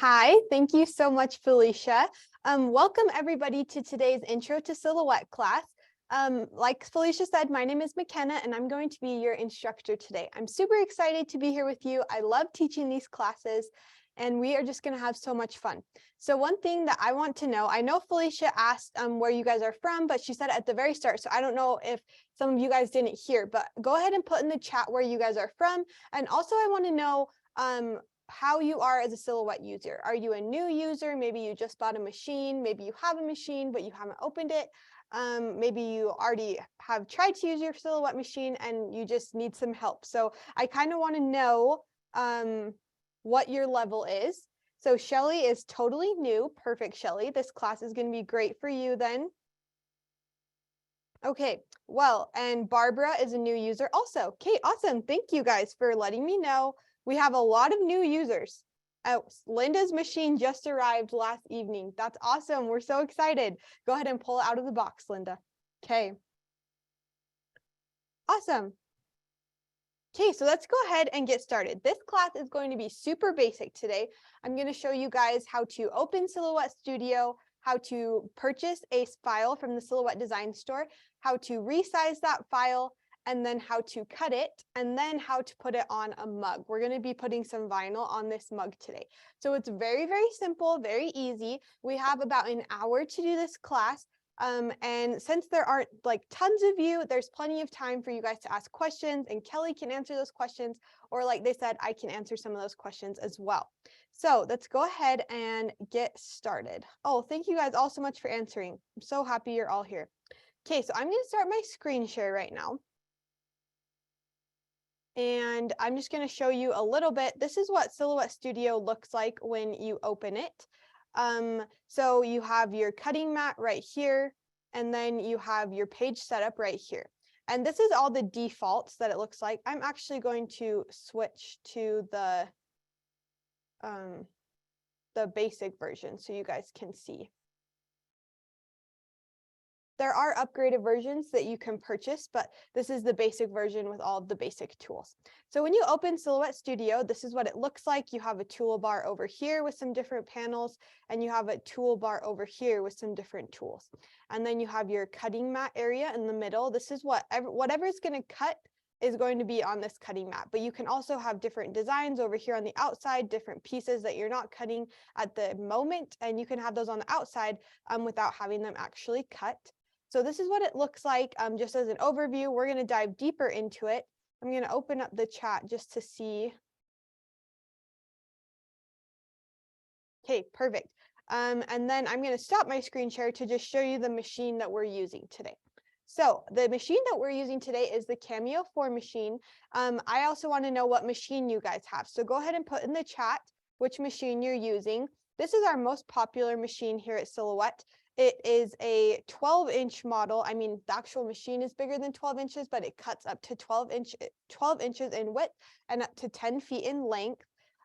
Hi, thank you so much, Felicia. Welcome everybody to today's Intro to Silhouette class. Like Felicia said, my name is McKenna and I'm going to be your instructor today. I'm super excited to be here with you. I love teaching these classes and we are just going to have so much fun. So one thing that I want to know, I know Felicia asked where you guys are from, but she said it at the very start. So I don't know if some of you guys didn't hear, but go ahead and put in the chat where you guys are from. And also I want to know how you are as a Silhouette user. Are you a new user? Maybe you just bought a machine. Maybe you have a machine, but you haven't opened it. Maybe you already have tried to use your Silhouette machine and you just need some help. So I kind of want to know what your level is. So Shelly is totally new. Perfect, Shelly. This class is going to be great for you then. Okay, well, and Barbara is a new user also. Okay, awesome. Thank you guys for letting me know. We have a lot of new users. Oh, Linda's machine just arrived last evening. That's awesome. We're so excited. Go ahead and pull it out of the box, Linda. Okay. Awesome. Okay, so let's go ahead and get started. This class is going to be super basic today. I'm going to show you guys how to open Silhouette Studio, how to purchase a file from the Silhouette Design Store, how to resize that file, and then how to cut it, and then how to put it on a mug. We're going to be putting some vinyl on this mug today. So it's very, very simple, very easy. We have about an hour to do this class. And since there aren't like tons of you, there's plenty of time for you guys to ask questions and Kelly can answer those questions, or like they said, I can answer some of those questions as well. So let's go ahead and get started. Oh, thank you guys all so much for answering. I'm so happy you're all here. Okay, so I'm going to start my screen share right now. And I'm just going to show you a little bit. This is what Silhouette Studio looks like when you open it. So you have your cutting mat right here, and then you have your page setup right here. And this is all the defaults that it looks like. I'm actually going to switch to the basic version so you guys can see. There are upgraded versions that you can purchase, but this is the basic version with all of the basic tools. So when you open Silhouette Studio, this is what it looks like. You have a toolbar over here with some different panels, and you have a toolbar over here with some different tools. And then you have your cutting mat area in the middle. This is whatever is going to cut is going to be on this cutting mat, but you can also have different designs over here on the outside, different pieces that you're not cutting at the moment, and you can have those on the outside without having them actually cut. So this is what it looks like just as an overview. We're going to dive deeper into it. I'm going to open up the chat just to see. Okay, perfect. And then I'm going to stop my screen share to just show you the machine that we're using today. So the machine that we're using today is the Cameo 4 machine. I also want to know what machine you guys have. So go ahead and put in the chat which machine you're using. This is our most popular machine here at Silhouette. It is a 12-inch model. I mean, the actual machine is bigger than 12 inches, but it cuts up to 12 inches in width and up to 10 feet in length.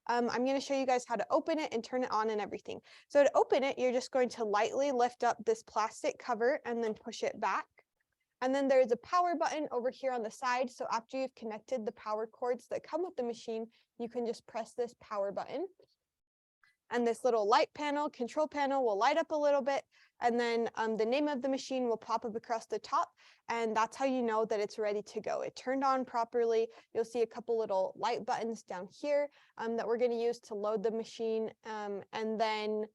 I'm going to show you guys how to open it and turn it on and everything. So to open it, you're just going to lightly lift up this plastic cover and then push it back. And then there's a power button over here on the side. So after you've connected the power cords that come with the machine, you can just press this power button. And this little light panel, control panel, will light up a little bit. And then the name of the machine will pop up across the top. And that's how you know that it's ready to go. It turned on properly. You'll see a couple little light buttons down here that we're going to use to load the machine. And then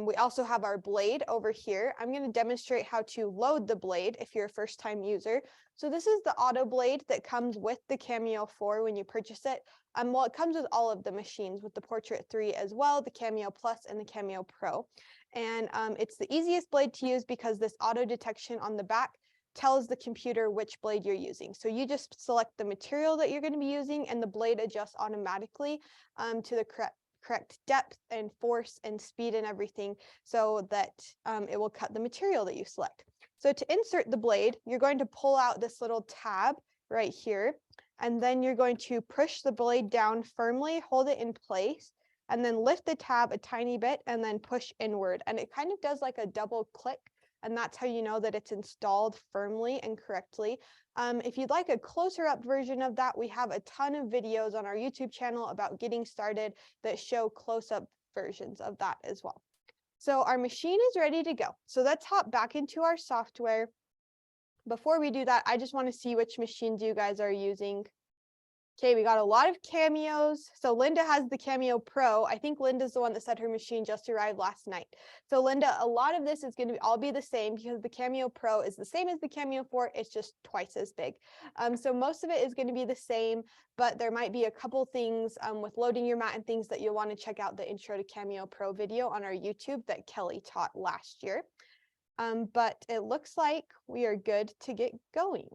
we also have our blade over here. I'm going to demonstrate how to load the blade if you're a first-time user. So this is the auto blade that comes with the Cameo 4 when you purchase it. Well, it comes with all of the machines, with the Portrait 3 as well, the Cameo Plus and the Cameo Pro. And it's the easiest blade to use because this auto detection on the back tells the computer which blade you're using. So you just select the material that you're going to be using and the blade adjusts automatically to the correct depth and force and speed and everything so that it will cut the material that you select. So to insert the blade, you're going to pull out this little tab right here, and then you're going to push the blade down firmly, hold it in place, and then lift the tab a tiny bit and then push inward. And it kind of does like a double click, and that's how you know that it's installed firmly and correctly. If you'd like a closer up version of that, we have a ton of videos on our YouTube channel about getting started that show close up versions of that as well. So our machine is ready to go. So let's hop back into our software. Before we do that, I just want to see which machines you guys are using. Okay, we got a lot of Cameos. So Linda has the Cameo Pro. I think Linda's the one that said her machine just arrived last night. So Linda, a lot of this is going to all be the same because the Cameo Pro is the same as the Cameo 4. It's just twice as big. So most of it is going to be the same, but there might be a couple things with loading your mat and things that you'll want to check out the Intro to Cameo Pro video on our YouTube that Kelly taught last year. But it looks like we are good to get going.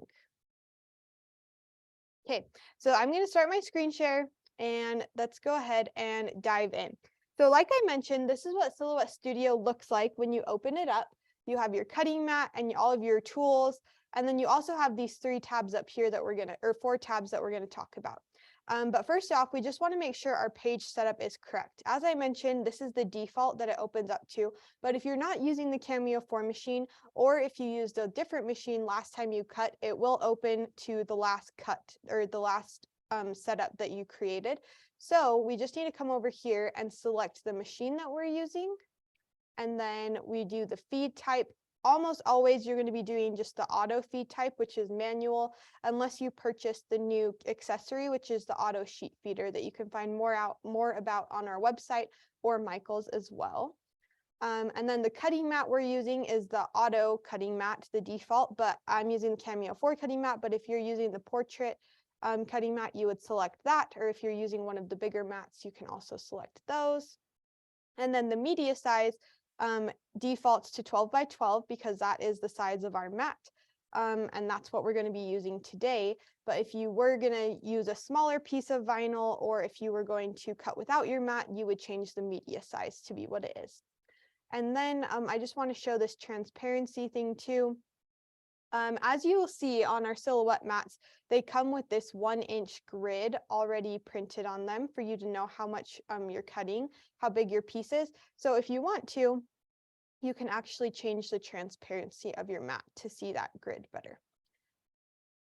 Okay, so I'm going to start my screen share and let's go ahead and dive in. So like I mentioned, this is what Silhouette Studio looks like when you open it up. You have your cutting mat and all of your tools. And then you also have these 3 tabs up here that or 4 tabs that we're going to talk about. But first off, we just want to make sure our page setup is correct. As I mentioned, this is the default that it opens up to. But if you're not using the Cameo 4 machine, or if you used a different machine last time you cut, it will open to the last cut or the last setup that you created. So we just need to come over here and select the machine that we're using. And then we do the feed type. Almost always you're going to be doing just the auto feed type, which is manual, unless you purchase the new accessory, which is the auto sheet feeder that you can find more about on our website or Michael's as well. And then the cutting mat we're using is the auto cutting mat, the default, but I'm using the Cameo 4 cutting mat. But if you're using the portrait cutting mat, you would select that. Or if you're using one of the bigger mats, you can also select those. And then the media size defaults to 12 by 12 because that is the size of our mat. And that's what we're going to be using today. But if you were going to use a smaller piece of vinyl, or if you were going to cut without your mat, you would change the media size to be what it is. And then I just want to show this transparency thing too. As you will see on our Silhouette mats, they come with this 1-inch grid already printed on them for you to know how much you're cutting, how big your piece is. So if you want to, you can actually change the transparency of your mat to see that grid better.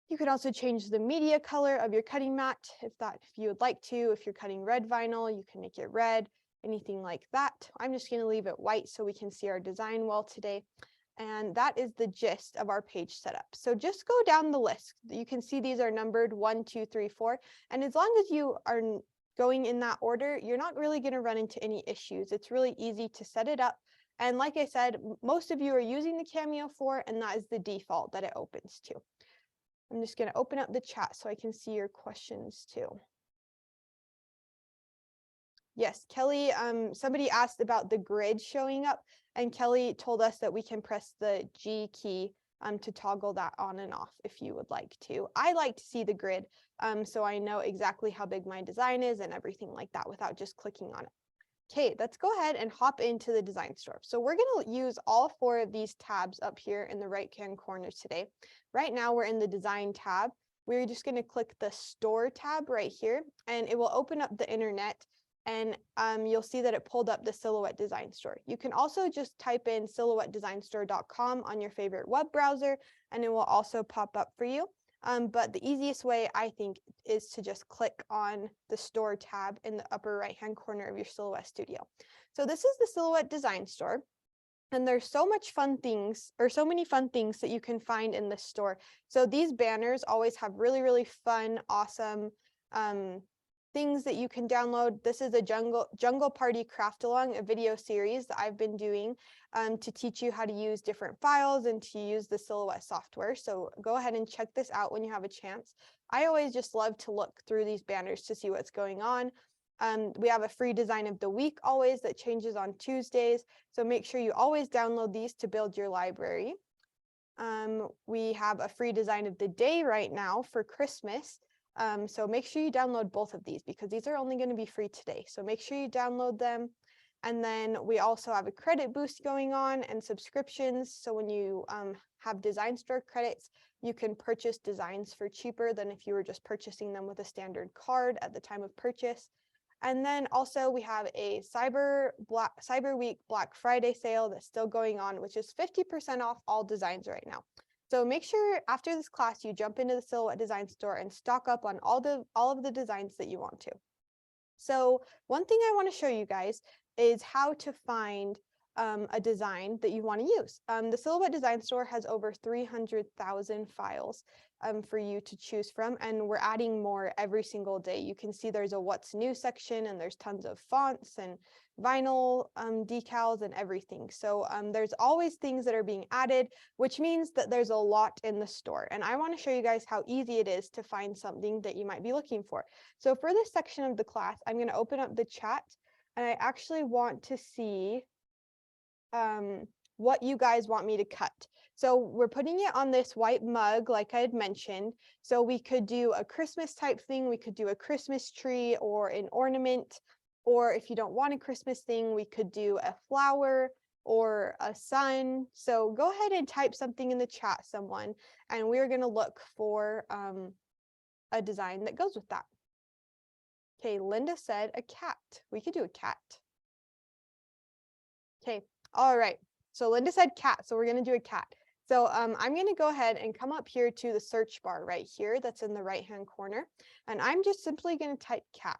You could also change the media color of your cutting mat if you would like to. If you're cutting red vinyl, you can make it red, anything like that. I'm just going to leave it white so we can see our design well today. And that is the gist of our page setup. So just go down the list. You can see these are numbered 1, 2, 3, 4. And as long as you are going in that order, you're not really going to run into any issues. It's really easy to set it up. And like I said, most of you are using the Cameo 4, and that is the default that it opens to. I'm just going to open up the chat so I can see your questions too. Yes, Kelly, somebody asked about the grid showing up, and Kelly told us that we can press the G key to toggle that on and off if you would like to. I like to see the grid so I know exactly how big my design is and everything like that without just clicking on it. Okay, let's go ahead and hop into the design store. So we're going to use all 4 of these tabs up here in the right-hand corner today. Right now we're in the design tab. We're just going to click the store tab right here, and it will open up the internet, and you'll see that it pulled up the Silhouette Design Store. You can also just type in silhouettedesignstore.com on your favorite web browser, and it will also pop up for you. But the easiest way, I think, is to just click on the store tab in the upper right-hand corner of your Silhouette Studio. So this is the Silhouette Design Store, and there's so many fun things that you can find in this store. So these banners always have really, really fun, awesome things that you can download. This is a Jungle Party Craft Along, a video series that I've been doing to teach you how to use different files and to use the Silhouette software. So go ahead and check this out when you have a chance. I always just love to look through these banners to see what's going on. We have a free design of the week always that changes on Tuesdays. So make sure you always download these to build your library. We have a free design of the day right now for Christmas. So make sure you download both of these because these are only going to be free today. So make sure you download them. And then we also have a credit boost going on and subscriptions. So when you have design store credits, you can purchase designs for cheaper than if you were just purchasing them with a standard card at the time of purchase. And then also we have a Cyber Week Black Friday sale that's still going on, which is 50% off all designs right now. So make sure after this class, you jump into the Silhouette Design Store and stock up on all of the designs that you want to. So one thing I want to show you guys is how to find a design that you want to use. The Silhouette Design Store has over 300,000 files for you to choose from, and we're adding more every single day. You can see there's a what's new section, and there's tons of fonts and vinyl decals and everything. So there's always things that are being added, which means that there's a lot in the store. And I want to show you guys how easy it is to find something that you might be looking for. So for this section of the class, I'm going to open up the chat, and I actually want to see what you guys want me to cut. So we're putting it on this white mug, like I had mentioned. So we could do a Christmas type thing. We could do a Christmas tree or an ornament. Or if you don't want a Christmas thing, we could do a flower or a sun. So go ahead and type something in the chat, someone, and we're going to look for a design that goes with that. Okay, Linda said a cat. We could do a cat. Okay, all right. So Linda said cat, so we're going to do a cat. So I'm going to go ahead and come up here to the search bar right here that's in the right-hand corner. And I'm just simply going to type cat.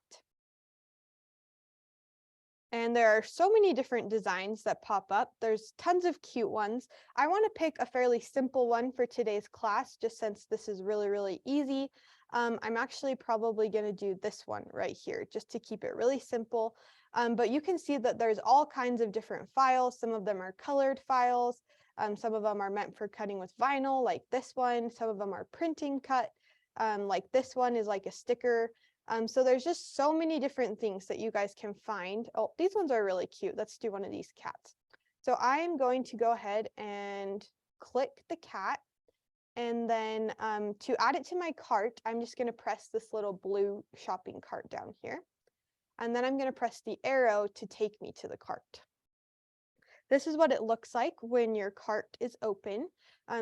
And there are so many different designs that pop up. There's tons of cute ones. I want to pick a fairly simple one for today's class, just since this is really, really easy. I'm actually probably going to do this one right here, just to keep it really simple. But you can see that there's all kinds of different files. Some of them are colored files. Some of them are meant for cutting with vinyl, like this one. Some of them are printing cut, like this one is like a sticker. So there's just so many different things that you guys can find. Oh, these ones are really cute. Let's do one of these cats. So I'm going to go ahead and click the cat. And then to add it to my cart, I'm just going to press this little blue shopping cart down here. And then I'm going to press the arrow to take me to the cart. This is what it looks like when your cart is open.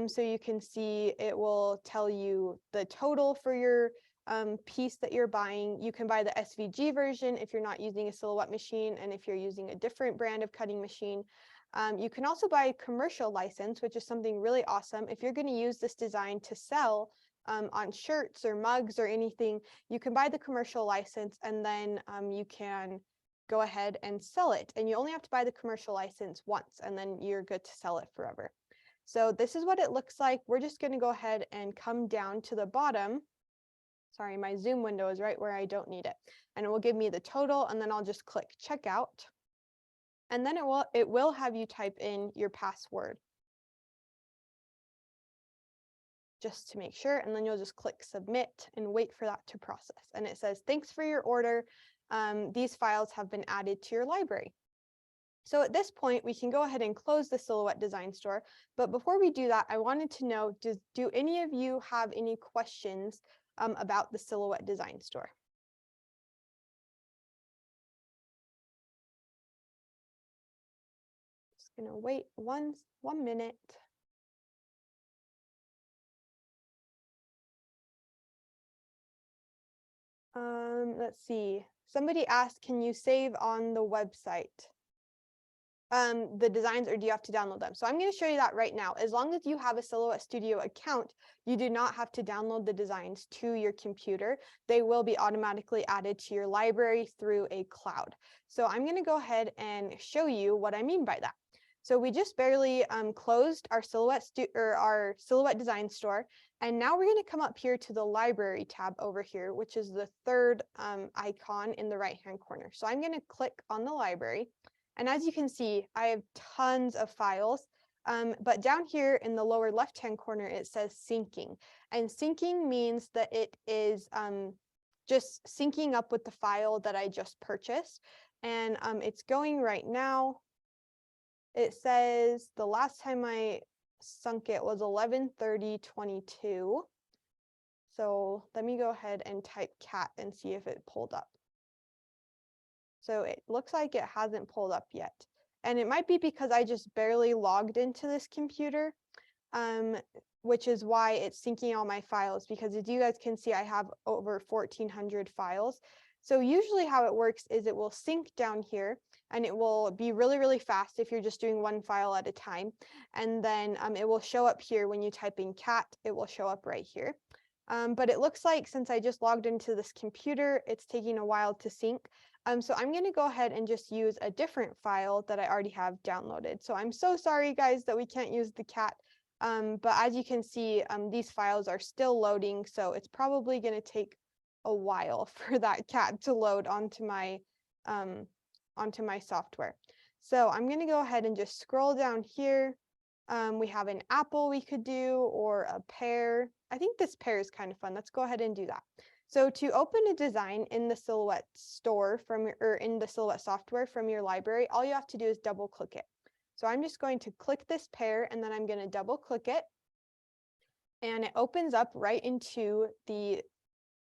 So you can see it will tell you the total for your piece that you're buying. You can buy the SVG version if you're not using a Silhouette machine, and if you're using a different brand of cutting machine. You can also buy a commercial license, which is something really awesome. If you're going to use this design to sell on shirts or mugs or anything, you can buy the commercial license, and then you can go ahead and sell it. And you only have to buy the commercial license once, and then you're good to sell it forever. So this is what it looks like. We're just going to go ahead and come down to the bottom. Sorry, my Zoom window is right where I don't need it. And it will give me the total, and then I'll just click checkout. And then it will have you type in your password, just to make sure, and then you'll just click submit and wait for that to process. And it says, thanks for your order. These files have been added to your library. So at this point, we can go ahead and close the Silhouette Design Store. But before we do that, I wanted to know, do any of you have any questions about the Silhouette Design Store? Just gonna wait one minute. Let's see. Somebody asked, can you save on the website the designs, or do you have to download them? So I'm going to show you that right now. As long as you have a Silhouette Studio account, you do not have to download the designs to your computer. They will be automatically added to your library through a cloud. So I'm going to go ahead and show you what I mean by that. So we just barely closed our Silhouette Design Store, and now we're going to come up here to the Library tab over here, which is the third icon in the right-hand corner. So I'm going to click on the Library, and as you can see, I have tons of files, but down here in the lower left-hand corner, it says syncing, and syncing means that it is just syncing up with the file that I just purchased, and it's going right now. It says the last time I sunk it was 11/30/22. So let me go ahead and type cat and see if it pulled up. So it looks like it hasn't pulled up yet. And it might be because I just barely logged into this computer, which is why it's syncing all my files, because as you guys can see, I have over 1,400 files. So usually how it works is it will sync down here, and it will be really, really fast if you're just doing one file at a time. And then it will show up here when you type in cat, it will show up right here. But it looks like since I just logged into this computer, it's taking a while to sync. So I'm going to go ahead and just use a different file that I already have downloaded. So I'm so sorry, guys, that we can't use the cat. But as you can see, these files are still loading, so it's probably going to take a while for that cat to load onto my software. So I'm going to go ahead and just scroll down here. We have an apple we could do, or a pear. I think this pear is kind of fun. Let's go ahead and do that. So to open a design in the Silhouette store or in the Silhouette software from your library, all you have to do is double click it. So I'm just going to click this pear, and then I'm going to double click it. And it opens up right into the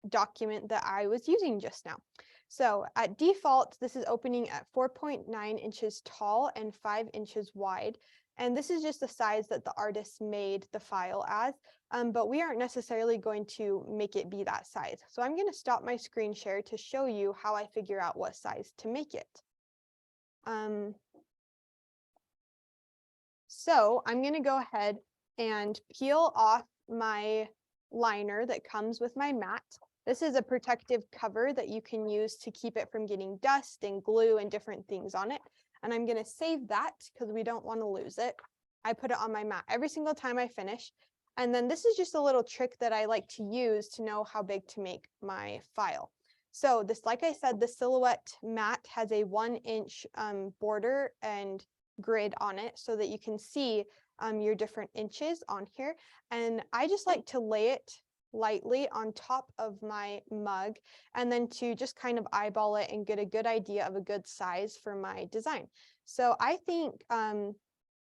document that I was using just now. So at default, this is opening at 4.9 inches tall and 5 inches wide. And this is just the size that the artist made the file as, but we aren't necessarily going to make it be that size. So I'm going to stop my screen share to show you how I figure out what size to make it. So I'm going to go ahead and peel off my liner that comes with my mat. This is a protective cover that you can use to keep it from getting dust and glue and different things on it. And I'm going to save that because we don't want to lose it. I put it on my mat every single time I finish. And then this is just a little trick that I like to use to know how big to make my file. So this, like I said, the Silhouette mat has a 1-inch border and grid on it so that you can see your different inches on here. And I just like to lay it lightly on top of my mug, and then to just kind of eyeball it and get a good idea of a good size for my design. So I think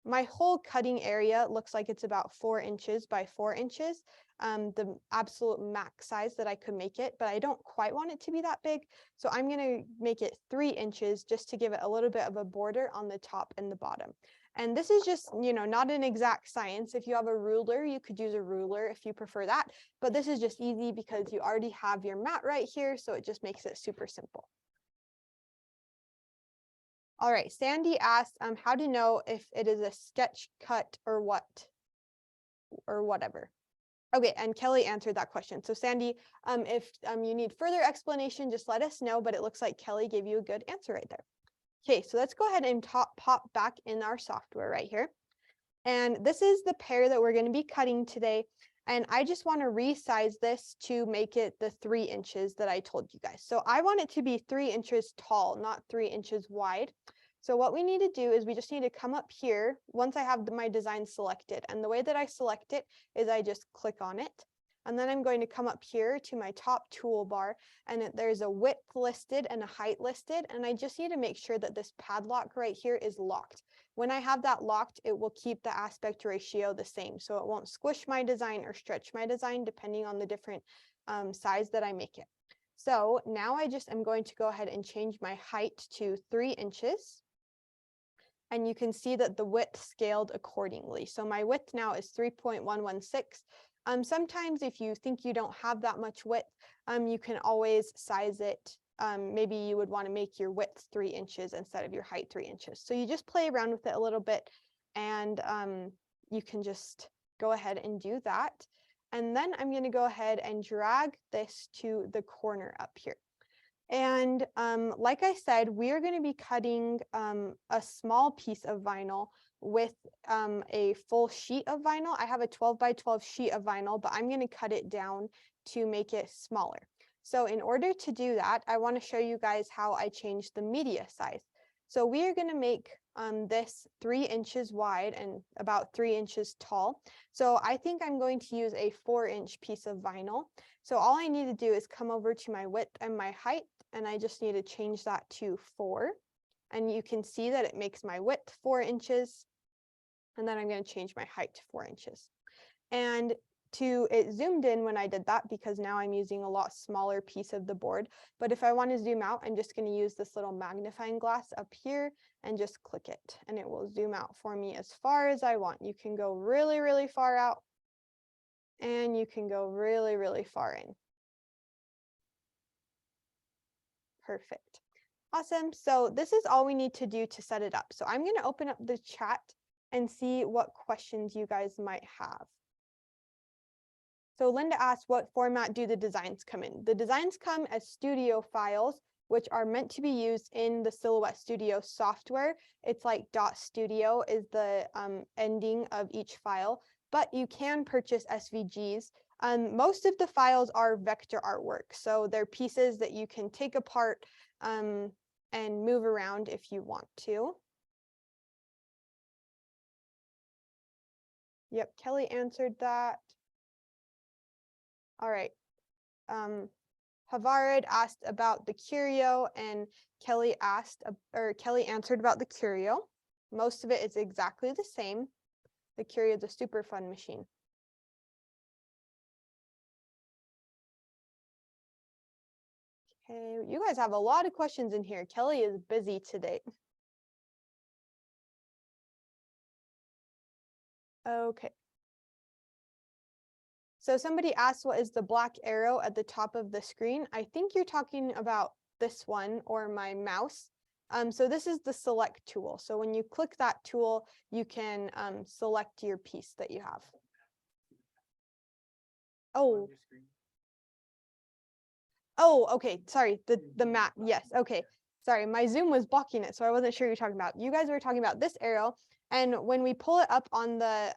my whole cutting area looks like it's about 4 inches by 4 inches, the absolute max size that I could make it, but I don't quite want it to be that big. So I'm going to make it 3 inches just to give it a little bit of a border on the top and the bottom. And this is just, not an exact science. If you have a ruler, you could use a ruler if you prefer that. But this is just easy because you already have your mat right here. So it just makes it super simple. All right, Sandy asked how to know if it is a sketch cut or what, or whatever. Okay, and Kelly answered that question. So Sandy, if you need further explanation, just let us know, but it looks like Kelly gave you a good answer right there. Okay, so let's go ahead and pop back in our software right here. And this is the pear that we're going to be cutting today. And I just want to resize this to make it the 3 inches that I told you guys. So I want it to be 3 inches tall, not 3 inches wide. So what we need to do is we just need to come up here once I have my design selected. And the way that I select it is I just click on it. And then I'm going to come up here to my top toolbar, and there's a width listed and a height listed. And I just need to make sure that this padlock right here is locked. When I have that locked, it will keep the aspect ratio the same. So it won't squish my design or stretch my design depending on the different size that I make it. So now I just am going to go ahead and change my height to 3 inches. And you can see that the width scaled accordingly. So my width now is 3.116. Sometimes if you think you don't have that much width, you can always size it. Maybe you would want to make your width 3 inches instead of your height 3 inches. So you just play around with it a little bit, and you can just go ahead and do that. And then I'm going to go ahead and drag this to the corner up here. And like I said, we are going to be cutting a small piece of vinyl with a full sheet of vinyl. I have a 12 by 12 sheet of vinyl, but I'm going to cut it down to make it smaller. So in order to do that, I want to show you guys how I change the media size. So we are going to make this 3 inches wide and about 3 inches tall. So I think I'm going to use a 4-inch piece of vinyl. So all I need to do is come over to my width and my height, and I just need to change that to 4. And you can see that it makes my width 4 inches. And then I'm going to change my height to 4 inches. And it zoomed in when I did that because now I'm using a lot smaller piece of the board. But if I want to zoom out, I'm just going to use this little magnifying glass up here and just click it. And it will zoom out for me as far as I want. You can go really, really far out. And you can go really, really far in. Perfect. Awesome. So this is all we need to do to set it up. So I'm going to open up the chat and see what questions you guys might have. So Linda asked, what format do the designs come in? The designs come as studio files. which are meant to be used in the Silhouette Studio software. It's like .studio is the ending of each file, but you can purchase SVGs. Most of the files are vector artwork, so they're pieces that you can take apart and move around if you want to. Yep, Kelly answered that. All right. Havarid asked about the curio, and Kelly answered about the curio. Most of it is exactly the same. The curio is a super fun machine. Okay, you guys have a lot of questions in here. Kelly is busy today. Okay. So somebody asked, what is the black arrow at the top of the screen? I think you're talking about this one or my mouse. So this is the select tool. So when you click that tool, you can select your piece that you have. Oh. Oh, okay. Sorry. The map. Yes. Okay. Sorry. My Zoom was blocking it, so I wasn't sure you're talking about. You guys were talking about this arrow. And when we pull it up on the,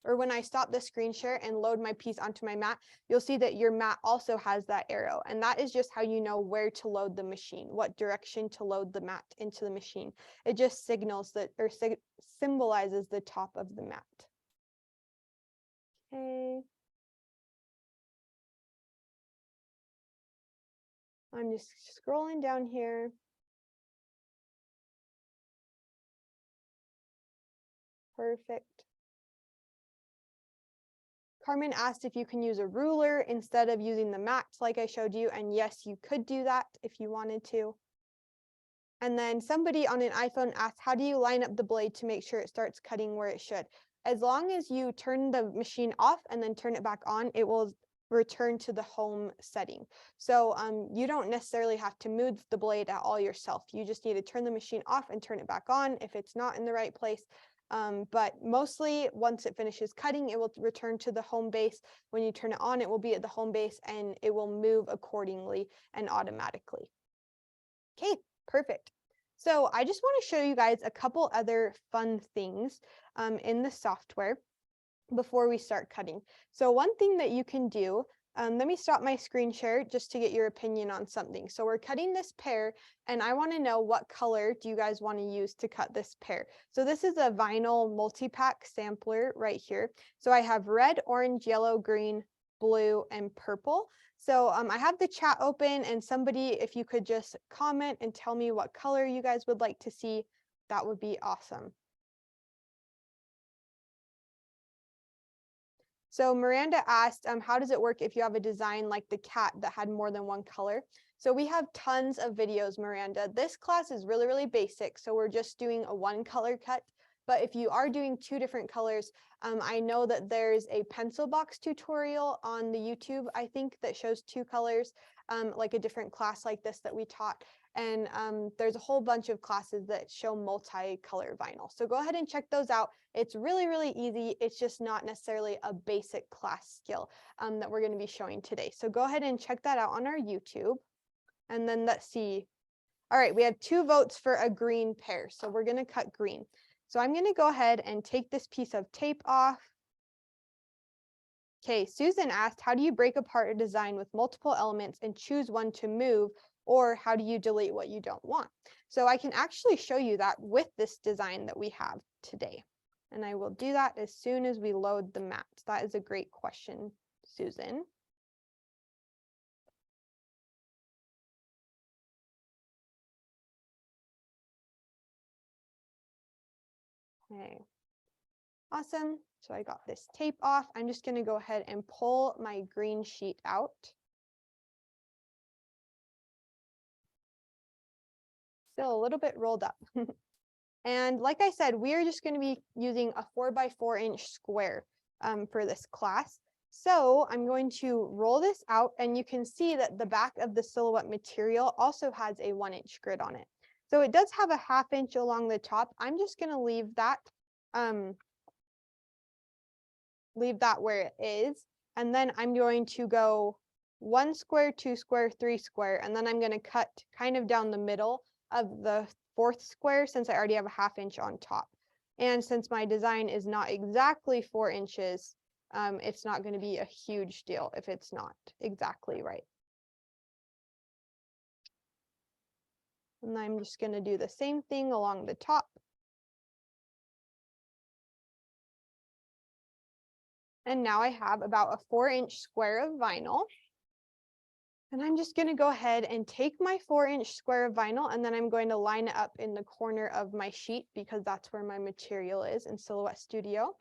or when I stop the screen share and load my piece onto my mat, you'll see that your mat also has that arrow. And that is just how you know where to load the machine, what direction to load the mat into the machine. It just signals that, or symbolizes the top of the mat. Okay. I'm just scrolling down here. Perfect. Carmen asked if you can use a ruler instead of using the mats like I showed you, and yes, you could do that if you wanted to. And then somebody on an iPhone asked, how do you line up the blade to make sure it starts cutting where it should? As long as you turn the machine off and then turn it back on, it will return to the home setting. So you don't necessarily have to move the blade at all yourself. You just need to turn the machine off and turn it back on if it's not in the right place. But mostly once it finishes cutting, it will return to the home base. When you turn it on, it will be at the home base and it will move accordingly and automatically. Okay, perfect. So I just want to show you guys a couple other fun things in the software before we start cutting. So one thing that you can do, let me stop my screen share just to get your opinion on something. So we're cutting this pear and I want to know what color do you guys want to use to cut this pear. So this is a vinyl multi-pack sampler right here. So I have red, orange, yellow, green, blue, and purple. So I have the chat open and somebody, if you could just comment and tell me what color you guys would like to see, that would be awesome. So Miranda asked, how does it work if you have a design like the cat that had more than one color? So we have tons of videos, Miranda. This class is really, really basic. So we're just doing a one color cut. But if you are doing two different colors, I know that there's a pencil box tutorial on the YouTube, I think, that shows two colors, like a different class like this that we taught. And there's a whole bunch of classes that show multi-color vinyl. So go ahead and check those out. It's really, really easy. It's just not necessarily a basic class skill that we're going to be showing today. So go ahead and check that out on our YouTube. And then let's see. All right, we have 2 votes for a green pear. So we're going to cut green. So I'm going to go ahead and take this piece of tape off. Okay, Susan asked, how do you break apart a design with multiple elements and choose one to move, or how do you delete what you don't want? So I can actually show you that with this design that we have today. And I will do that as soon as we load the maps. That is a great question, Susan. Okay. Awesome. So I got this tape off. I'm just going to go ahead and pull my green sheet out. Still a little bit rolled up. And like I said, we are just going to be using a 4x4-inch square for this class. So I'm going to roll this out and you can see that the back of the Silhouette material also has a 1-inch grid on it. So it does have a 1/2 inch along the top. I'm just going to leave that where it is. And then I'm going to go 1 square, 2 square, 3 square, and then I'm going to cut kind of down the middle of the 4th square since I already have a 1/2 inch on top. And since my design is not exactly 4 inches, it's not going to be a huge deal if it's not exactly right. And I'm just going to do the same thing along the top. And now I have about a 4-inch square of vinyl. And I'm just going to go ahead and take my 4-inch square of vinyl, and then I'm going to line it up in the corner of my sheet because that's where my material is in Silhouette Studio.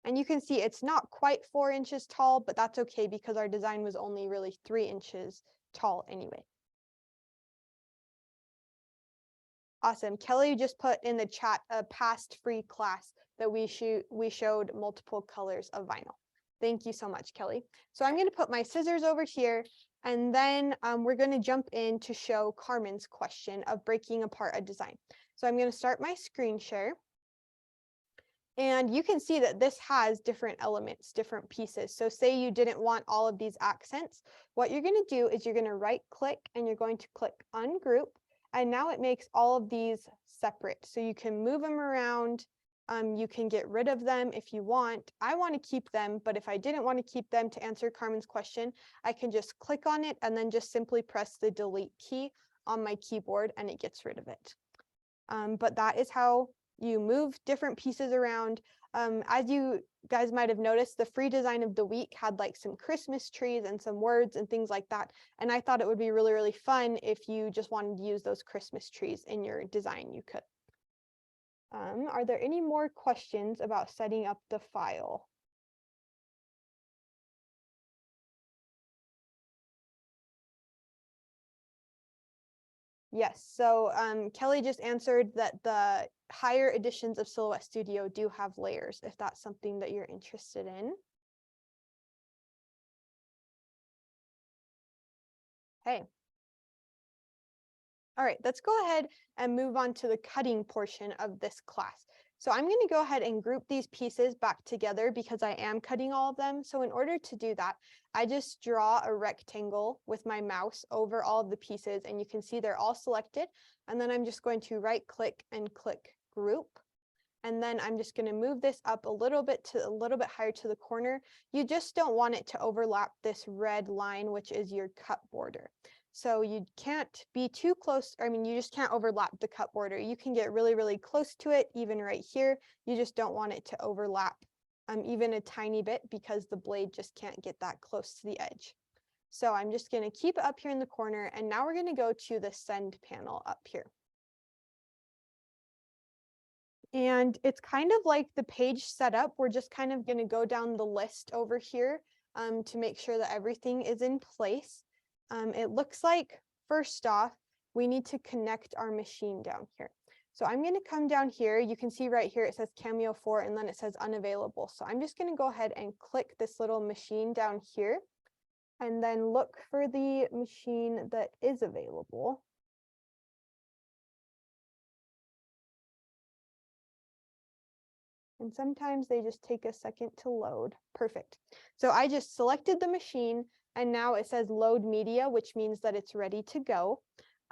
And you can see it's not quite 4 inches tall, but that's okay because our design was only really 3 inches tall anyway. Awesome. Kelly just put in the chat a past free class that we showed multiple colors of vinyl. Thank you so much, Kelly. So I'm going to put my scissors over here, and then we're going to jump in to show Carmen's question of breaking apart a design. So I'm going to start my screen share. And you can see that this has different elements, different pieces. So say you didn't want all of these accents. What you're going to do is you're going to right click and you're going to click ungroup. And now it makes all of these separate. So you can move them around. You can get rid of them if you want. I want to keep them, but if I didn't want to keep them, to answer Carmen's question, I can just click on it and then just simply press the delete key on my keyboard and it gets rid of it. But that is how you move different pieces around. As you guys might have noticed, the free design of the week had like some Christmas trees and some words and things like that. And I thought it would be really, really fun if you just wanted to use those Christmas trees in your design, you could. Are there any more questions about setting up the file? Yes, so Kelly just answered that the higher editions of Silhouette Studio do have layers, if that's something that you're interested in. Hey. All right, let's go ahead and move on to the cutting portion of this class. So I'm going to go ahead and group these pieces back together because I am cutting all of them. So in order to do that, I just draw a rectangle with my mouse over all of the pieces, and you can see they're all selected. And then I'm just going to right click and click group. And then I'm just going to move this up a little bit higher to the corner. You just don't want it to overlap this red line, which is your cut border. So you can't be too close. I mean, you just can't overlap the cut border. You can get really, really close to it, even right here. You just don't want it to overlap even a tiny bit because the blade just can't get that close to the edge. So I'm just going to keep it up here in the corner. And now we're going to go to the send panel up here. And it's kind of like the page setup. We're just kind of going to go down the list over here to make sure that everything is in place. It looks like, first off, we need to connect our machine down here. So I'm going to come down here. You can see right here it says Cameo 4 and then it says unavailable. So I'm just going to go ahead and click this little machine down here and then look for the machine that is available. And sometimes they just take a second to load. Perfect. So I just selected the machine and now it says load media, which means that it's ready to go.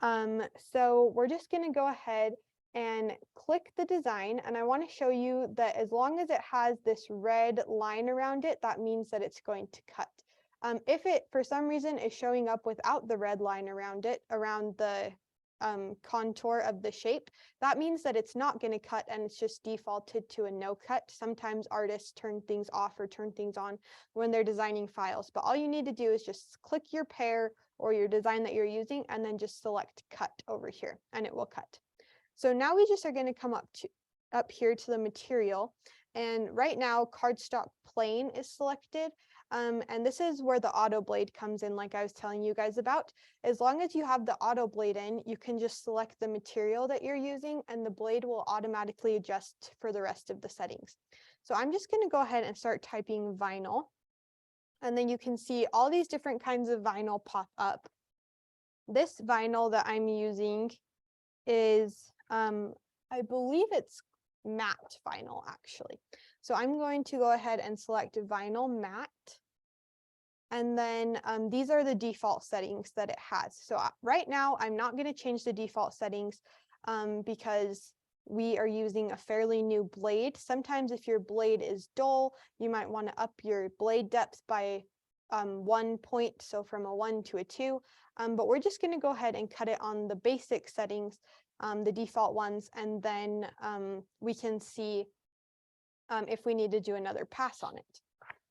So we're just going to go ahead and click the design. And I want to show you that as long as it has this red line around it, that means that it's going to cut. If it, for some reason, is showing up without the red line around it, around the contour of the shape, that means that it's not going to cut and it's just defaulted to a no cut. Sometimes artists turn things off or turn things on when they're designing files, but all you need to do is just click your pair or your design that you're using and then just select cut over here and it will cut. So now we just are going to come up here to the material, and right now cardstock plain is selected. And this is where the auto blade comes in, like I was telling you guys about. As long as you have the auto blade in, you can just select the material that you're using and the blade will automatically adjust for the rest of the settings. So I'm just going to go ahead and start typing vinyl. And then you can see all these different kinds of vinyl pop up. This vinyl that I'm using is, I believe it's matte vinyl actually. So I'm going to go ahead and select vinyl matte. And then these are the default settings that it has. So right now, I'm not going to change the default settings because we are using a fairly new blade. Sometimes if your blade is dull, you might want to up your blade depth by 1 point, so from a 1 to a 2. But we're just going to go ahead and cut it on the basic settings, the default ones, and then we can see if we need to do another pass on it.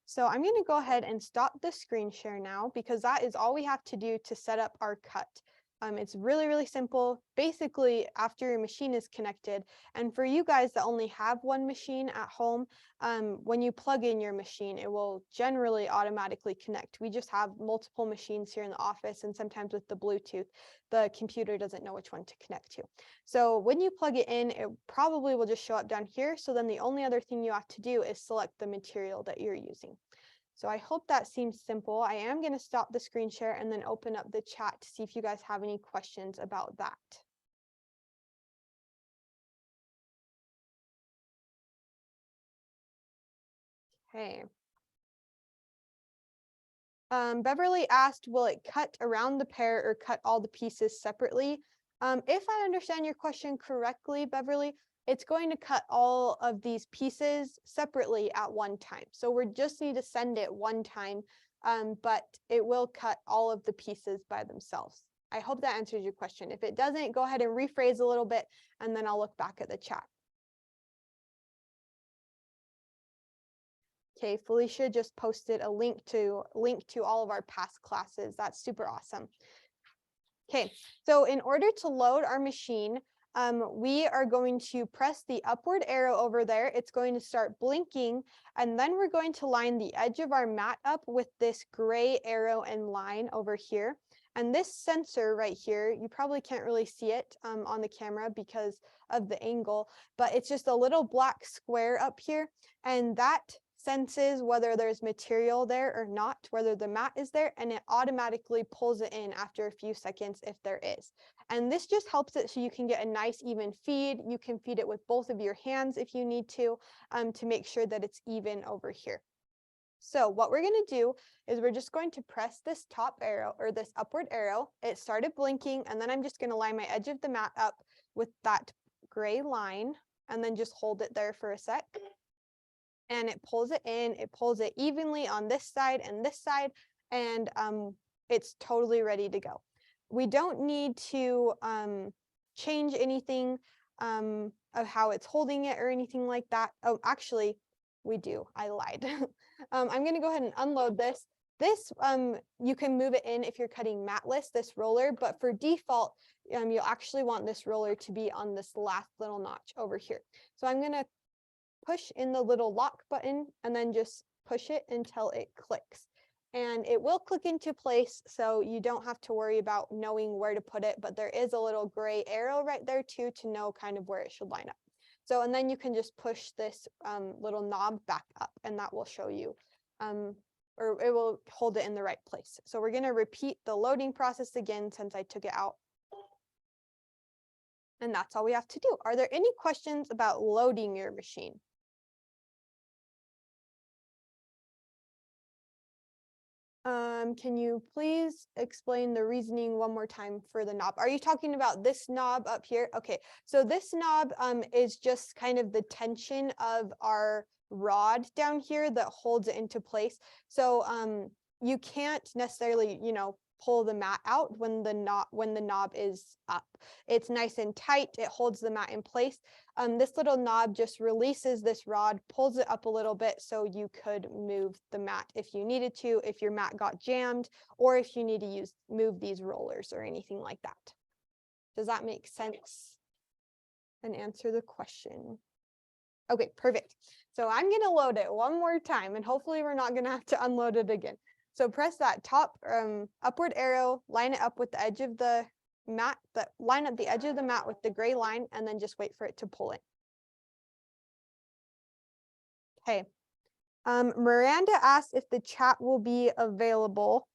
So I'm going to go ahead and stop the screen share now because that is all we have to do to set up our cut. It's really, really simple. Basically, after your machine is connected, and for you guys that only have one machine at home, when you plug in your machine, it will generally automatically connect. We just have multiple machines here in the office, and sometimes with the Bluetooth, the computer doesn't know which one to connect to. So when you plug it in, it probably will just show up down here. So then the only other thing you have to do is select the material that you're using. So I hope that seems simple. I am going to stop the screen share and then open up the chat to see if you guys have any questions about that. Okay. Beverly asked, will it cut around the pear or cut all the pieces separately? If I understand your question correctly, Beverly, it's going to cut all of these pieces separately at one time. So we just need to send it one time, but it will cut all of the pieces by themselves. I hope that answers your question. If it doesn't, go ahead and rephrase a little bit, and then I'll look back at the chat. Okay, Felicia just posted a link to all of our past classes. That's super awesome. Okay, so in order to load our machine, we are going to press the upward arrow over there. It's going to start blinking, and then we're going to line the edge of our mat up with this gray arrow and line over here. And this sensor right here, you probably can't really see it on the camera because of the angle, but it's just a little black square up here, and that senses whether there's material there or not, whether the mat is there, and it automatically pulls it in after a few seconds if there is. And this just helps it so you can get a nice even feed. You can feed it with both of your hands if you need to make sure that it's even over here. So what we're going to do is we're just going to press this top arrow or this upward arrow. It started blinking, and then I'm just going to line my edge of the mat up with that gray line and then just hold it there for a sec. And it pulls it in, it pulls it evenly on this side and this side, and it's totally ready to go. We don't need to change anything of how it's holding it or anything like that. Oh, actually, we do. I lied. I'm going to go ahead and unload this. This, you can move it in if you're cutting matless, this roller, but for default, you'll actually want this roller to be on this last little notch over here. So I'm going to push in the little lock button and then just push it until it clicks. And it will click into place, so you don't have to worry about knowing where to put it, but there is a little gray arrow right there too to know kind of where it should line up. So, and then you can just push this little knob back up, and that will show you, or it will hold it in the right place. So we're gonna repeat the loading process again since I took it out. And that's all we have to do. Are there any questions about loading your machine? Can you please explain the reasoning one more time for the knob? Are you talking about this knob up here? Okay, so this knob is just kind of the tension of our rod down here that holds it into place. So you can't necessarily, pull the mat out when the knob is up. It's nice and tight. It holds the mat in place. This little knob just releases this rod, pulls it up a little bit so you could move the mat if you needed to, if your mat got jammed, or if you need to move these rollers or anything like that. Does that make sense and answer the question? Okay, perfect. So I'm going to load it one more time, and hopefully we're not going to have to unload it again. So press that top upward arrow, line it up with the edge of the mat, line up the edge of the mat with the gray line, and then just wait for it to pull in. Okay. Miranda asked if the chat will be available.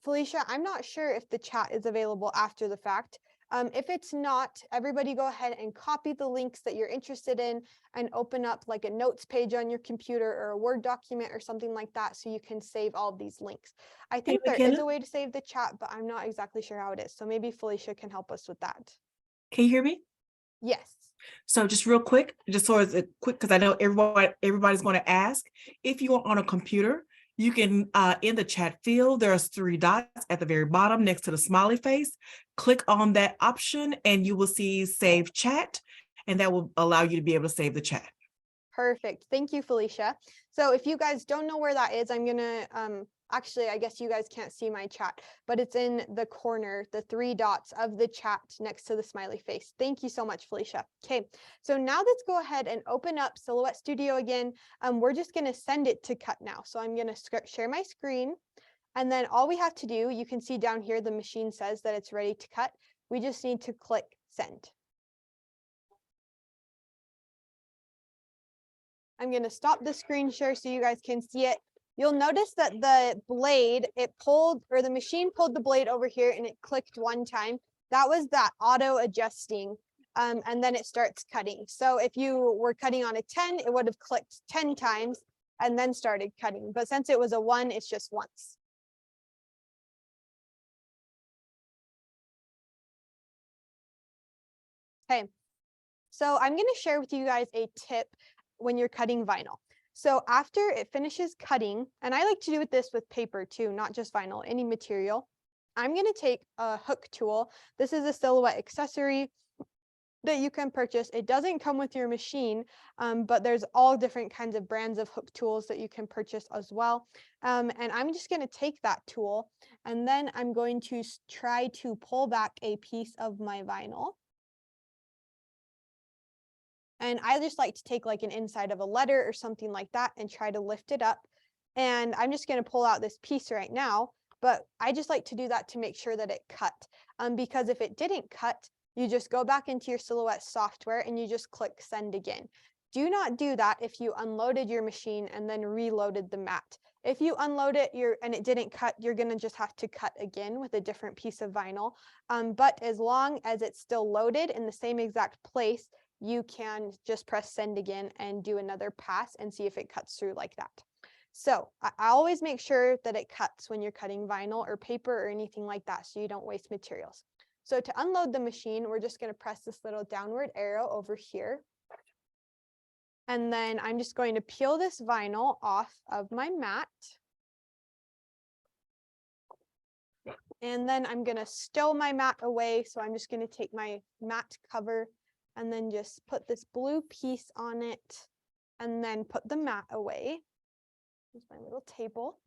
Felicia, I'm not sure if the chat is available after the fact. If it's not, everybody go ahead and copy the links that you're interested in and open up like a notes page on your computer or a Word document or something like that so you can save all of these links. I think there is a way to save the chat, but I'm not exactly sure how it is. So maybe Felicia can help us with that. Can you hear me? Yes. So just real quick, just so as a quick, because I know everybody's going to ask, if you are on a computer, you can, in the chat field, there's 3 dots at the very bottom next to the smiley face. Click on that option and you will see save chat, and that will allow you to be able to save the chat. Perfect. Thank you, Felicia. So if you guys don't know where that is, I'm going to, actually, I guess you guys can't see my chat, but it's in the corner, the 3 dots of the chat next to the smiley face. Thank you so much, Felicia. Okay, so now let's go ahead and open up Silhouette Studio again. We're just going to send it to cut now. So I'm going to share my screen. And then all we have to do, you can see down here, the machine says that it's ready to cut. We just need to click send. I'm going to stop the screen share so you guys can see it. You'll notice that the blade, it pulled, or the machine pulled the blade over here and it clicked 1 time. That was that auto adjusting. And then it starts cutting. So if you were cutting on a 10, it would have clicked 10 times and then started cutting. But since it was a 1, it's just once. Okay, so I'm going to share with you guys a tip when you're cutting vinyl. So after it finishes cutting, and I like to do this with paper too, not just vinyl, any material, I'm going to take a hook tool. This is a Silhouette accessory that you can purchase. It doesn't come with your machine, but there's all different kinds of brands of hook tools that you can purchase as well. And I'm just going to take that tool, and then I'm going to try to pull back a piece of my vinyl. And I just like to take like an inside of a letter or something like that and try to lift it up. And I'm just going to pull out this piece right now, but I just like to do that to make sure that it cut. Because if it didn't cut, you just go back into your Silhouette software and you just click send again. Do not do that if you unloaded your machine and then reloaded the mat. If you unload it and it didn't cut, you're going to just have to cut again with a different piece of vinyl. But as long as it's still loaded in the same exact place, you can just press send again and do another pass and see if it cuts through like that. So I always make sure that it cuts when you're cutting vinyl or paper or anything like that so you don't waste materials. So to unload the machine, we're just going to press this little downward arrow over here. And then I'm just going to peel this vinyl off of my mat. And then I'm going to stow my mat away. So I'm just going to take my mat cover and then just put this blue piece on it and then put the mat away. Here's my little table.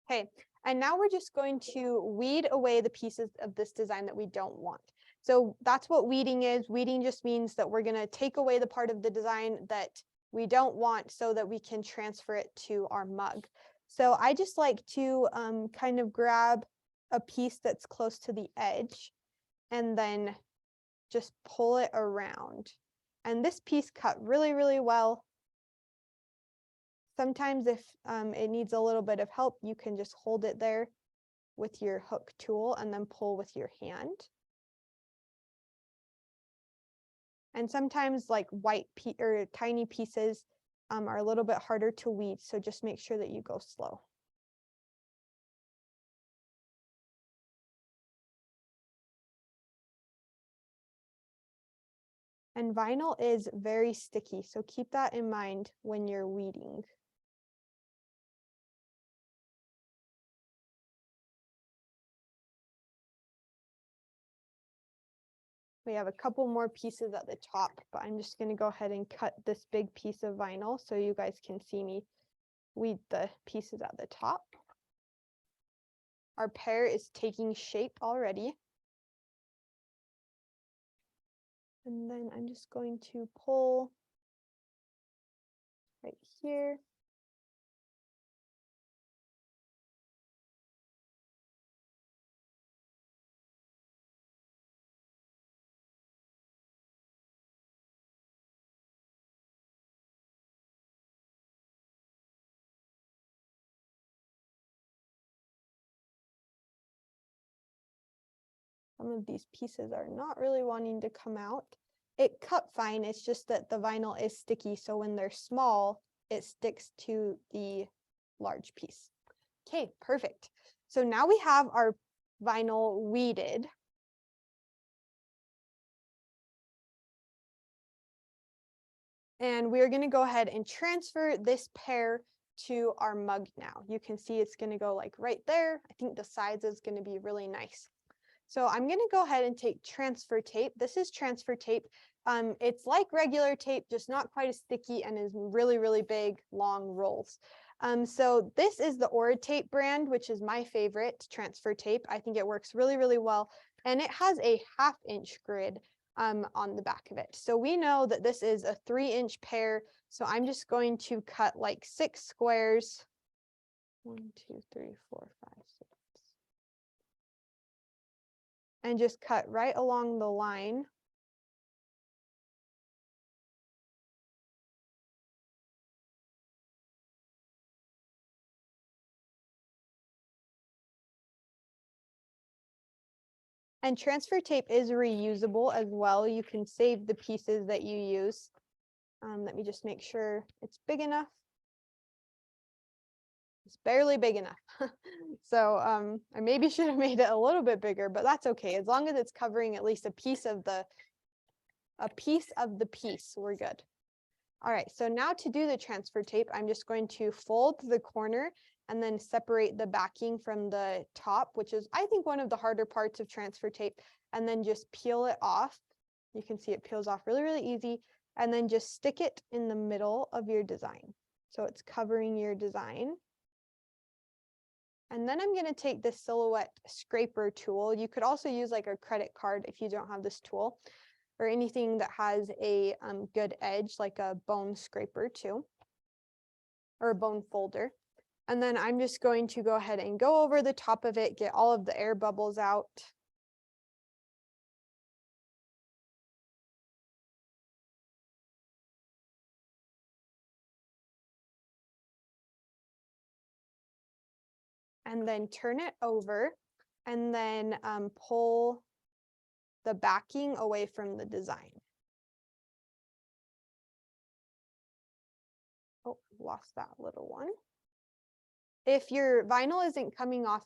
Okay, and now we're just going to weed away the pieces of this design that we don't want. So that's what weeding is. Weeding just means that we're going to take away the part of the design that we don't want so that we can transfer it to our mug. So I just like to kind of grab a piece that's close to the edge and then just pull it around. And this piece cut really, really well. Sometimes if it needs a little bit of help, you can just hold it there with your hook tool and then pull with your hand. And sometimes like white or tiny pieces are a little bit harder to weed, so just make sure that you go slow. And vinyl is very sticky, so keep that in mind when you're weeding. We have a couple more pieces at the top, but I'm just going to go ahead and cut this big piece of vinyl so you guys can see me weed the pieces at the top. Our pear is taking shape already. And then I'm just going to pull right here. Some of these pieces are not really wanting to come out. It cut fine, it's just that the vinyl is sticky, so when they're small, it sticks to the large piece. Okay, perfect. So now we have our vinyl weeded. And we're going to go ahead and transfer this pear to our mug now. You can see it's going to go like right there. I think the size is going to be really nice. So I'm going to go ahead and take transfer tape. This is transfer tape. It's like regular tape, just not quite as sticky and is really, really big, long rolls. So this is the Aura Tape brand, which is my favorite transfer tape. I think it works really, really well. And it has a 1/2-inch grid on the back of it. So we know that this is a 3-inch pear. So I'm just going to cut like 6 squares. 1, 2, 3, 4, 5, 6. And just cut right along the line. And transfer tape is reusable as well. You can save the pieces that you use. Let me just make sure it's big enough. It's barely big enough. So I maybe should have made it a little bit bigger, but that's okay. As long as it's covering at least a piece of the piece, we're good. All right, so now to do the transfer tape, I'm just going to fold the corner and then separate the backing from the top, which is, I think, one of the harder parts of transfer tape, and then just peel it off. You can see it peels off really, really easy, and then just stick it in the middle of your design. So it's covering your design. And then I'm going to take this silhouette scraper tool. You could also use like a credit card if you don't have this tool, or anything that has a good edge, like a bone scraper too, or a bone folder. And then I'm just going to go ahead and go over the top of it, get all of the air bubbles out. And then turn it over and then pull the backing away from the design. Oh, lost that little one. If your vinyl isn't coming off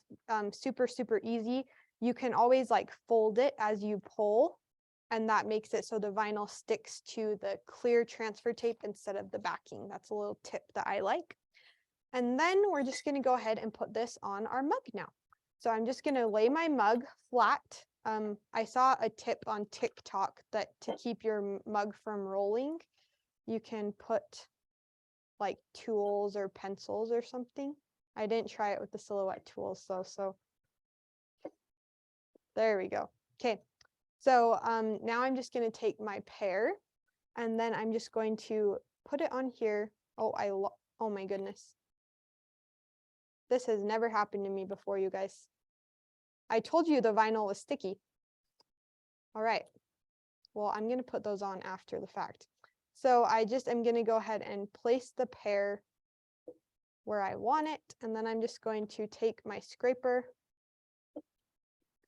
super, super easy, you can always like fold it as you pull, and that makes it so the vinyl sticks to the clear transfer tape instead of the backing. That's a little tip that I like. And then we're just going to go ahead and put this on our mug now. So I'm just going to lay my mug flat. I saw a tip on TikTok that to keep your mug from rolling, you can put like tools or pencils or something. I didn't try it with the silhouette tools though, so there we go. Okay, so now I'm just going to take my pear and then I'm just going to put it on here. Oh, oh my goodness. This has never happened to me before, you guys. I told you the vinyl was sticky. All right. Well, I'm going to put those on after the fact. So I just am going to go ahead and place the pear where I want it. And then I'm just going to take my scraper,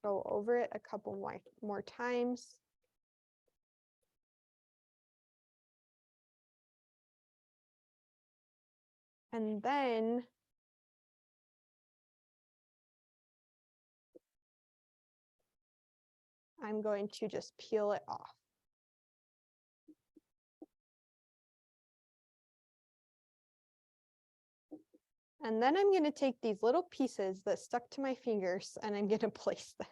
go over it a couple more times. And then I'm going to just peel it off. And then I'm going to take these little pieces that stuck to my fingers and I'm going to place them.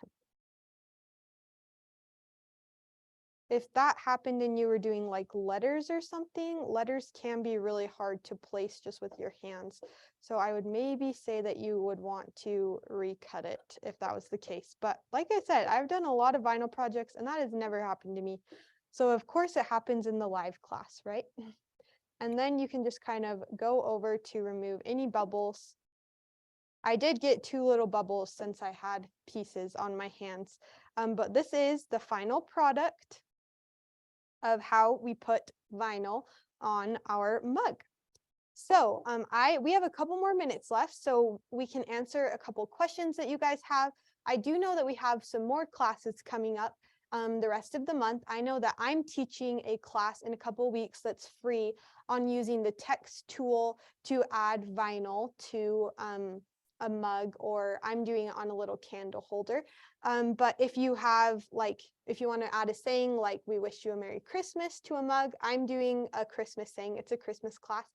If that happened and you were doing like letters or something, letters can be really hard to place just with your hands. So I would maybe say that you would want to recut it if that was the case. But like I said, I've done a lot of vinyl projects and that has never happened to me. So of course it happens in the live class, right? And then you can just kind of go over to remove any bubbles. I did get 2 little bubbles since I had pieces on my hands. But this is the final product of how we put vinyl on our mug. So we have a couple more minutes left, so we can answer a couple questions that you guys have. I do know that we have some more classes coming up the rest of the month. I know that I'm teaching a class in a couple weeks that's free on using the text tool to add vinyl to a mug, or I'm doing it on a little candle holder. But if you have if you want to add a saying like "We wish you a Merry Christmas" to a mug, I'm doing a Christmas saying. It's a Christmas class.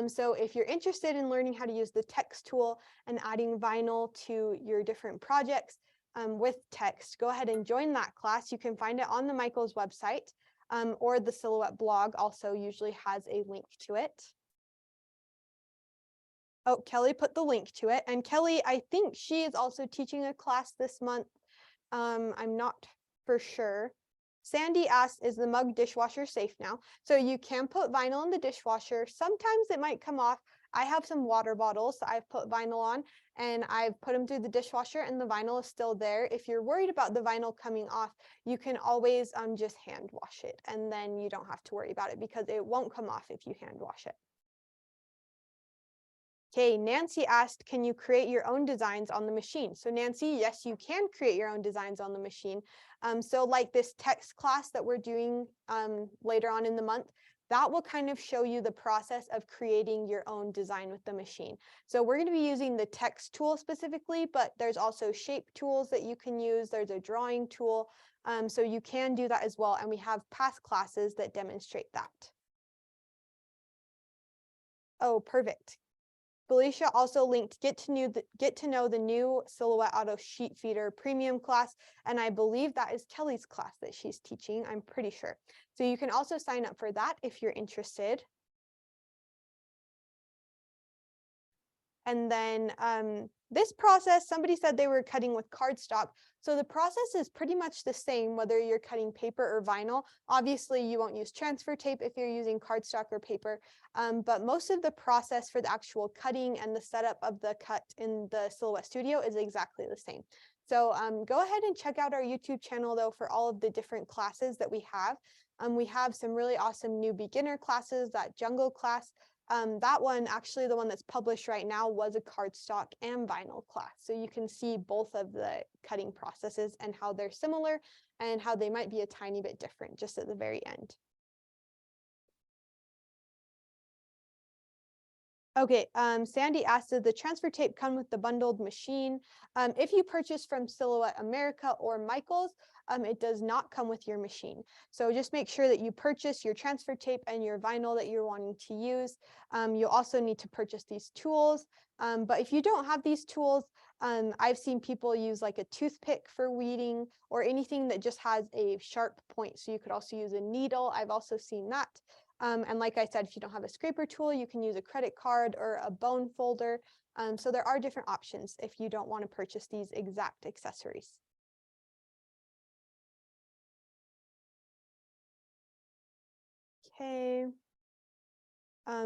So if you're interested in learning how to use the text tool and adding vinyl to your different projects with text, go ahead and join that class. You can find it on the Michaels website, or the Silhouette blog also usually has a link to it. Oh, Kelly put the link to it. And Kelly, I think she is also teaching a class this month. I'm not for sure. Sandy asked, is the mug dishwasher safe now? So you can put vinyl in the dishwasher. Sometimes it might come off. I have some water bottles that I've put vinyl on, and I've put them through the dishwasher and the vinyl is still there. If you're worried about the vinyl coming off, you can always just hand wash it, and then you don't have to worry about it because it won't come off if you hand wash it. Okay, Nancy asked, can you create your own designs on the machine? So Nancy, yes, you can create your own designs on the machine. So like this text class that we're doing later on in the month, that will kind of show you the process of creating your own design with the machine. So we're going to be using the text tool specifically, but there's also shape tools that you can use. There's a drawing tool. So you can do that as well. And we have past classes that demonstrate that. Oh, perfect. Felicia also linked get to know the new Silhouette Auto Sheet Feeder Premium class, and I believe that is Kelly's class that she's teaching, I'm pretty sure. So you can also sign up for that if you're interested. And then this process, somebody said they were cutting with cardstock. So the process is pretty much the same, whether you're cutting paper or vinyl. Obviously, you won't use transfer tape if you're using cardstock or paper. But most of the process for the actual cutting and the setup of the cut in the Silhouette Studio is exactly the same. So go ahead and check out our YouTube channel, though, for all of the different classes that we have. We have some really awesome new beginner classes, that jungle class. That one, actually the one that's published right now, was a cardstock and vinyl class. So you can see both of the cutting processes and how they're similar and how they might be a tiny bit different just at the very end. Okay, Sandy asked, did the transfer tape come with the bundled machine? If you purchase from Silhouette America or Michaels, it does not come with your machine. So just make sure that you purchase your transfer tape and your vinyl that you're wanting to use. You'll also need to purchase these tools. But if you don't have these tools, I've seen people use like a toothpick for weeding or anything that just has a sharp point. So you could also use a needle. I've also seen that. And like I said, if you don't have a scraper tool, you can use a credit card or a bone folder. So there are different options if you don't want to purchase these exact accessories. Okay.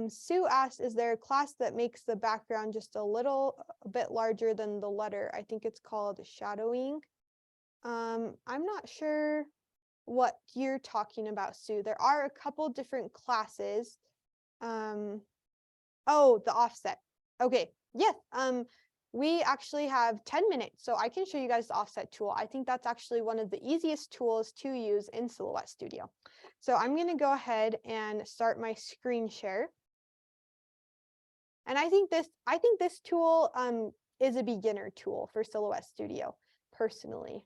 Sue asked, is there a class that makes the background just a bit larger than the letter? I think it's called shadowing. I'm not sure what you're talking about, Sue. There are a couple different classes. Oh, the offset. Okay, yes. We actually have 10 minutes, so I can show you guys the offset tool. I think that's actually one of the easiest tools to use in Silhouette Studio. So I'm going to go ahead and start my screen share. And I think this tool is a beginner tool for Silhouette Studio, personally.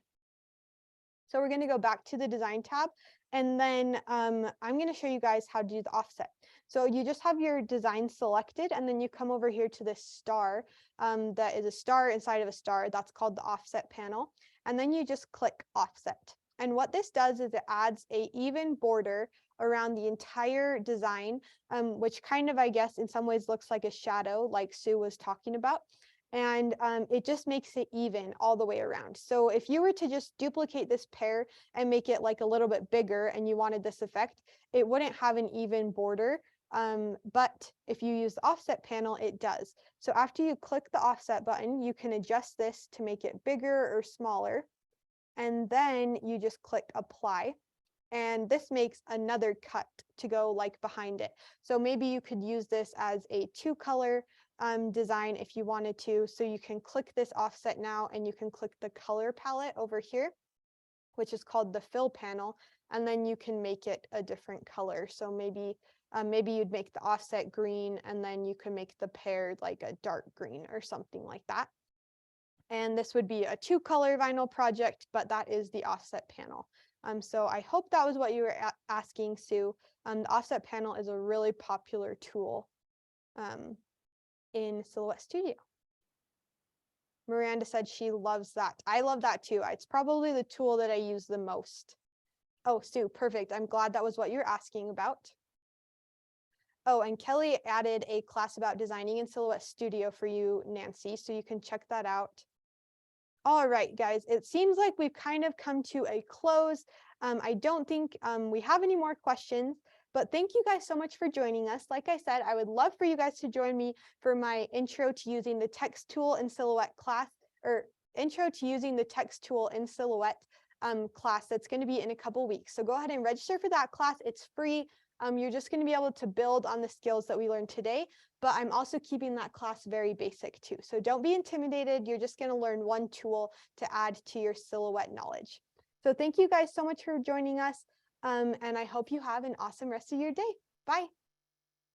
So we're going to go back to the design tab, and then I'm going to show you guys how to do the offset. So you just have your design selected, and then you come over here to this star that is a star inside of a star. That's called the offset panel. And then you just click offset. And what this does is it adds an even border around the entire design, which kind of, I guess, in some ways looks like a shadow, like Sue was talking about. And it just makes it even all the way around. So if you were to just duplicate this pair and make it like a little bit bigger and you wanted this effect, it wouldn't have an even border. But if you use the offset panel, it does. So after you click the offset button, you can adjust this to make it bigger or smaller. And then you just click apply. And this makes another cut to go like behind it. So maybe you could use this as a 2-color design if you wanted to. So you can click this offset now and you can click the color palette over here, which is called the fill panel, and then you can make it a different color. So maybe you'd make the offset green and then you can make the paired like a dark green or something like that. And this would be a 2-color vinyl project, but that is the offset panel. So I hope that was what you were asking, Sue. The offset panel is a really popular tool in Silhouette Studio. Miranda said she loves that. I love that too. It's probably the tool that I use the most. Oh, Sue, perfect. I'm glad that was what you're asking about. Oh, and Kelly added a class about designing in Silhouette Studio for you, Nancy, so you can check that out. All right, guys, it seems like we've kind of come to a close. I don't think we have any more questions, but thank you guys so much for joining us. Like I said, I would love for you guys to join me for my intro to using the text tool in Silhouette class, or intro to using the text tool in Silhouette class that's going to be in a couple weeks. So go ahead and register for that class. It's free. You're just going to be able to build on the skills that we learned today, but I'm also keeping that class very basic too. So don't be intimidated. You're just going to learn one tool to add to your Silhouette knowledge. So thank you guys so much for joining us, and I hope you have an awesome rest of your day. Bye.